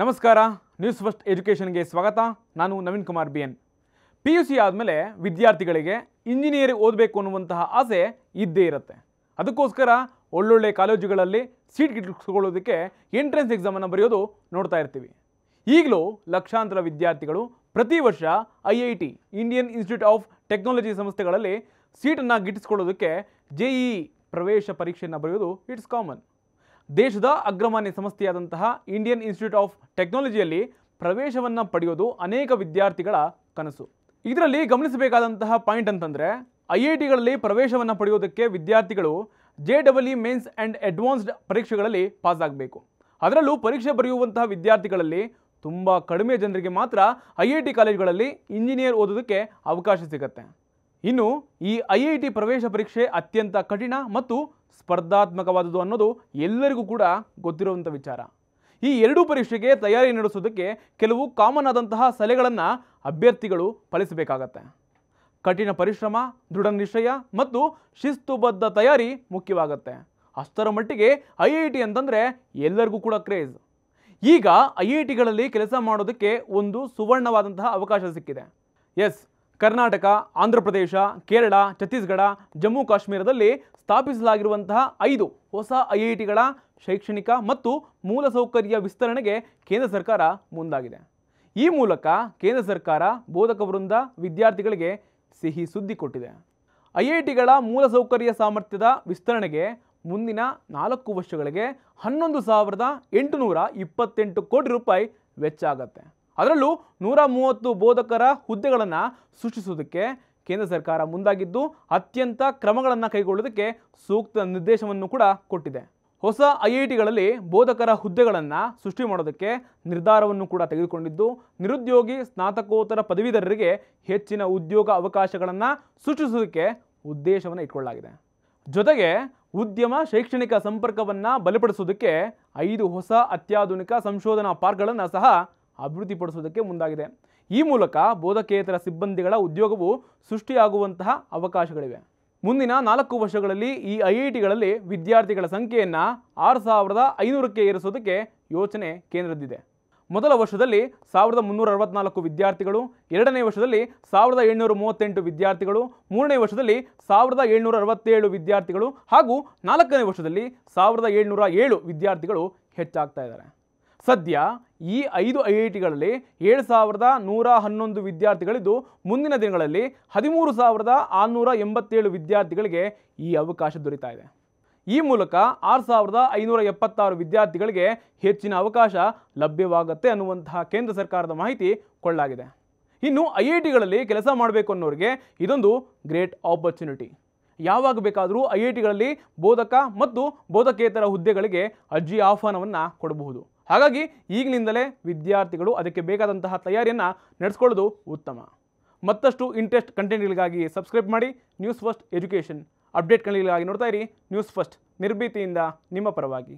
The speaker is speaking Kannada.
ನಮಸ್ಕಾರ ನ್ಯೂಸ್ ಫಸ್ಟ್ ಎಜುಕೇಷನ್ಗೆ ಸ್ವಾಗತ. ನಾನು ನವೀನ್ ಕುಮಾರ್ BN. PUC ಆದಮೇಲೆ ವಿದ್ಯಾರ್ಥಿಗಳಿಗೆ ಇಂಜಿನಿಯರಿಂಗ್ ಓದಬೇಕು ಅನ್ನುವಂತಹ ಆಸೆ ಇದ್ದೇ ಇರುತ್ತೆ. ಅದಕ್ಕೋಸ್ಕರ ಒಳ್ಳೊಳ್ಳೆ ಕಾಲೇಜುಗಳಲ್ಲಿ ಸೀಟ್ ಗಿಟ್ಟಿಸ್ಕೊಳ್ಳೋದಕ್ಕೆ ಎಂಟ್ರೆನ್ಸ್ ಎಕ್ಸಾಮನ್ನು ಬರೆಯೋದು ನೋಡ್ತಾ ಇರ್ತೀವಿ. ಈಗಲೂ ಲಕ್ಷಾಂತರ ವಿದ್ಯಾರ್ಥಿಗಳು ಪ್ರತಿ ವರ್ಷ IIT Indian institute of technology ಸಂಸ್ಥೆಗಳಲ್ಲಿ ಸೀಟನ್ನು ಗಿಟ್ಟಿಸ್ಕೊಳ್ಳೋದಕ್ಕೆ JEE ಪ್ರವೇಶ ಪರೀಕ್ಷೆಯನ್ನು ಬರೆಯೋದು ಇಟ್ಸ್ ಕಾಮನ್. ದೇಶದ ಅಗ್ರಮಾನ್ಯ ಸಂಸ್ಥೆಯಾದಂತಹ ಇಂಡಿಯನ್ ಇನ್ಸ್ಟಿಟ್ಯೂಟ್ ಆಫ್ ಟೆಕ್ನಾಲಜಿಯಲ್ಲಿ ಪ್ರವೇಶವನ್ನು ಪಡೆಯೋದು ಅನೇಕ ವಿದ್ಯಾರ್ಥಿಗಳ ಕನಸು. ಇದರಲ್ಲಿ ಗಮನಿಸಬೇಕಾದಂತಹ ಪಾಯಿಂಟ್ ಅಂತಂದರೆ IITಗಳಲ್ಲಿ ಪ್ರವೇಶವನ್ನು ಪಡೆಯೋದಕ್ಕೆ ವಿದ್ಯಾರ್ಥಿಗಳು JEE ಮೇನ್ಸ್ ಆ್ಯಂಡ್ ಅಡ್ವಾನ್ಸ್ಡ್ ಪರೀಕ್ಷೆಗಳಲ್ಲಿ ಪಾಸ್ ಆಗಬೇಕು. ಅದರಲ್ಲೂ ಪರೀಕ್ಷೆ ಬರೆಯುವಂತಹ ವಿದ್ಯಾರ್ಥಿಗಳಲ್ಲಿ ತುಂಬ ಕಡಿಮೆ ಜನರಿಗೆ ಮಾತ್ರ IIT ಕಾಲೇಜುಗಳಲ್ಲಿ ಇಂಜಿನಿಯರ್ ಓದೋದಕ್ಕೆ ಅವಕಾಶ ಸಿಗುತ್ತೆ. ಇನ್ನು ಈ IIT ಪ್ರವೇಶ ಪರೀಕ್ಷೆ ಅತ್ಯಂತ ಕಠಿಣ ಮತ್ತು ಸ್ಪರ್ಧಾತ್ಮಕವಾದುದು ಅನ್ನೋದು ಎಲ್ಲರಿಗೂ ಕೂಡ ಗೊತ್ತಿರುವಂಥ ವಿಚಾರ. ಈ ಎರಡೂ ಪರೀಕ್ಷೆಗೆ ತಯಾರಿ ನಡೆಸೋದಕ್ಕೆ ಕೆಲವು ಕಾಮನ್ ಆದಂತಹ ಸಲಹೆಗಳನ್ನು ಅಭ್ಯರ್ಥಿಗಳು ಪಾಲಿಸಬೇಕಾಗತ್ತೆ. ಕಠಿಣ ಪರಿಶ್ರಮ, ದೃಢ ನಿಶ್ಚಯ ಮತ್ತು ಶಿಸ್ತುಬದ್ಧ ತಯಾರಿ ಮುಖ್ಯವಾಗುತ್ತೆ. ಅಷ್ಟರ ಮಟ್ಟಿಗೆ IIT ಅಂತಂದರೆ ಎಲ್ಲರಿಗೂ ಕೂಡ ಕ್ರೇಜ್. ಈಗ IITಗಳಲ್ಲಿ ಕೆಲಸ ಮಾಡೋದಕ್ಕೆ ಒಂದು ಸುವರ್ಣವಾದಂತಹ ಅವಕಾಶ ಸಿಕ್ಕಿದೆ. ಎಸ್, ಕರ್ನಾಟಕ, ಆಂಧ್ರ ಪ್ರದೇಶ, ಕೇರಳ, ಛತ್ತೀಸ್ಗಢ, ಜಮ್ಮು ಕಾಶ್ಮೀರದಲ್ಲಿ ಸ್ಥಾಪಿಸಲಾಗಿರುವಂತಹ 5 ಹೊಸ IITಗಳ ಶೈಕ್ಷಣಿಕ ಮತ್ತು ಮೂಲಸೌಕರ್ಯ ವಿಸ್ತರಣೆಗೆ ಕೇಂದ್ರ ಸರ್ಕಾರ ಮುಂದಾಗಿದೆ. ಈ ಮೂಲಕ ಕೇಂದ್ರ ಸರ್ಕಾರ ಬೋಧಕ ವೃಂದ, ವಿದ್ಯಾರ್ಥಿಗಳಿಗೆ ಸಿಹಿ ಸುದ್ದಿ ಕೊಟ್ಟಿದೆ. IITಗಳ ಮೂಲಸೌಕರ್ಯ ಸಾಮರ್ಥ್ಯದ ವಿಸ್ತರಣೆಗೆ ಮುಂದಿನ 4 ವರ್ಷಗಳಿಗೆ 11,828 ಕೋಟಿ ರೂಪಾಯಿ ವೆಚ್ಚ ಆಗುತ್ತೆ. ಅದರಲ್ಲೂ 130 ಬೋಧಕರ ಹುದ್ದೆಗಳನ್ನು ಸೃಷ್ಟಿಸುವುದಕ್ಕೆ ಕೇಂದ್ರ ಸರ್ಕಾರ ಮುಂದಾಗಿದ್ದು ಅತ್ಯಂತ ಕ್ರಮಗಳನ್ನು ಕೈಗೊಳ್ಳುವುದಕ್ಕೆ ಸೂಕ್ತ ನಿರ್ದೇಶನವನ್ನು ಕೂಡ ಕೊಟ್ಟಿದೆ. ಹೊಸ IITಗಳಲ್ಲಿ ಬೋಧಕರ ಹುದ್ದೆಗಳನ್ನು ಸೃಷ್ಟಿ ಮಾಡೋದಕ್ಕೆ ನಿರ್ಧಾರವನ್ನು ಕೂಡ ತೆಗೆದುಕೊಂಡಿದ್ದು ನಿರುದ್ಯೋಗಿ ಸ್ನಾತಕೋತ್ತರ ಪದವೀಧರರಿಗೆ ಹೆಚ್ಚಿನ ಉದ್ಯೋಗ ಅವಕಾಶಗಳನ್ನು ಸೃಷ್ಟಿಸುವುದಕ್ಕೆ ಉದ್ದೇಶವನ್ನು ಇಟ್ಕೊಳ್ಳಲಾಗಿದೆ. ಜೊತೆಗೆ ಉದ್ಯಮ ಶೈಕ್ಷಣಿಕ ಸಂಪರ್ಕವನ್ನು ಬಲಪಡಿಸುವುದಕ್ಕೆ 5 ಹೊಸ ಅತ್ಯಾಧುನಿಕ ಸಂಶೋಧನಾ ಪಾರ್ಕ್ಗಳನ್ನು ಸಹ ಅಭಿವೃದ್ಧಿಪಡಿಸುವುದಕ್ಕೆ ಮುಂದಾಗಿದೆ. ಈ ಮೂಲಕ ಬೋಧಕೇತರ ಸಿಬ್ಬಂದಿಗಳ ಉದ್ಯೋಗವು ಸೃಷ್ಟಿಯಾಗುವಂತಹ ಅವಕಾಶಗಳಿವೆ. ಮುಂದಿನ 4 ವರ್ಷಗಳಲ್ಲಿ ಈ IITಗಳಲ್ಲಿ ವಿದ್ಯಾರ್ಥಿಗಳ ಸಂಖ್ಯೆಯನ್ನು 6,500ಕ್ಕೆ ಏರಿಸೋದಕ್ಕೆ ಯೋಚನೆ ಕೇಂದ್ರದ್ದಿದೆ. ಮೊದಲ ವರ್ಷದಲ್ಲಿ 1,364 ವಿದ್ಯಾರ್ಥಿಗಳು, ಎರಡನೇ ವರ್ಷದಲ್ಲಿ 1,738 ವಿದ್ಯಾರ್ಥಿಗಳು, ಮೂರನೇ ವರ್ಷದಲ್ಲಿ 1,767 ವಿದ್ಯಾರ್ಥಿಗಳು ಹಾಗೂ 4ನೇ ವರ್ಷದಲ್ಲಿ 1,707 ವಿದ್ಯಾರ್ಥಿಗಳು ಹೆಚ್ಚಾಗ್ತಾ ಇದ್ದಾರೆ. ಸದ್ಯ ಈ 5 IITಗಳಲ್ಲಿ 7,111 ವಿದ್ಯಾರ್ಥಿಗಳಿದ್ದು ಮುಂದಿನ ದಿನಗಳಲ್ಲಿ 13,687 ವಿದ್ಯಾರ್ಥಿಗಳಿಗೆ ಈ ಅವಕಾಶ ದೊರೀತಾ ಇದೆ. ಈ ಮೂಲಕ 6,576 ವಿದ್ಯಾರ್ಥಿಗಳಿಗೆ ಹೆಚ್ಚಿನ ಅವಕಾಶ ಲಭ್ಯವಾಗುತ್ತೆ ಅನ್ನುವಂತಹ ಕೇಂದ್ರ ಸರ್ಕಾರದ ಮಾಹಿತಿ ಕೊಳ್ಳಲಾಗಿದೆ. ಇನ್ನು IITಗಳಲ್ಲಿ ಕೆಲಸ ಮಾಡಬೇಕು ಅನ್ನೋರಿಗೆ ಇದೊಂದು ಗ್ರೇಟ್ ಆಪರ್ಚುನಿಟಿ. ಯಾವಾಗ ಬೇಕಾದರೂ IITಗಳಲ್ಲಿ ಬೋಧಕ ಮತ್ತು ಬೋಧಕೇತರ ಹುದ್ದೆಗಳಿಗೆ ಅರ್ಜಿ ಆಹ್ವಾನವನ್ನು ಕೊಡಬಹುದು. ಹಾಗಾಗಿ ಈಗಿನಿಂದಲೇ ವಿದ್ಯಾರ್ಥಿಗಳು ಅದಕ್ಕೆ ಬೇಕಾದಂತಹ ತಯಾರಿಯನ್ನು ನಡೆಸ್ಕೊಳ್ಳೋದು ಉತ್ತಮ. ಮತ್ತಷ್ಟು ಇಂಟ್ರೆಸ್ಟ್ ಕಂಟೆಂಟ್ಗಳಿಗಾಗಿ ಸಬ್ಸ್ಕ್ರೈಬ್ ಮಾಡಿ. ನ್ಯೂಸ್ ಫಸ್ಟ್ ಎಜುಕೇಷನ್ ಅಪ್ಡೇಟ್ಗಳಿಗಾಗಿ ನೋಡ್ತಾ ಇರಿ ನ್ಯೂಸ್ ಫಸ್ಟ್, ನಿರ್ಭೀತಿಯಿಂದ ನಿಮ್ಮ ಪರವಾಗಿ.